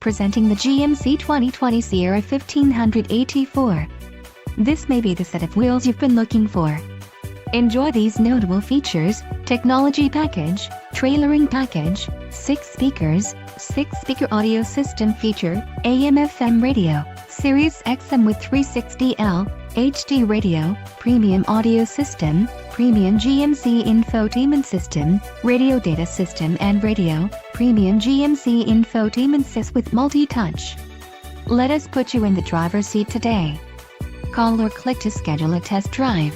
Presenting the GMC 2020 Sierra 1500 AT4. This may be the set of wheels you've been looking for. Enjoy these notable features: technology package, trailering package, 6 speakers, 6-speaker audio system feature, AM/FM radio, Sirius XM with 360L, HD radio, premium audio system, premium GMC infotainment system, radio data system and radio, premium GMC infotainment system with multi-touch. Let us put you in the driver's seat today. Call or click to schedule a test drive.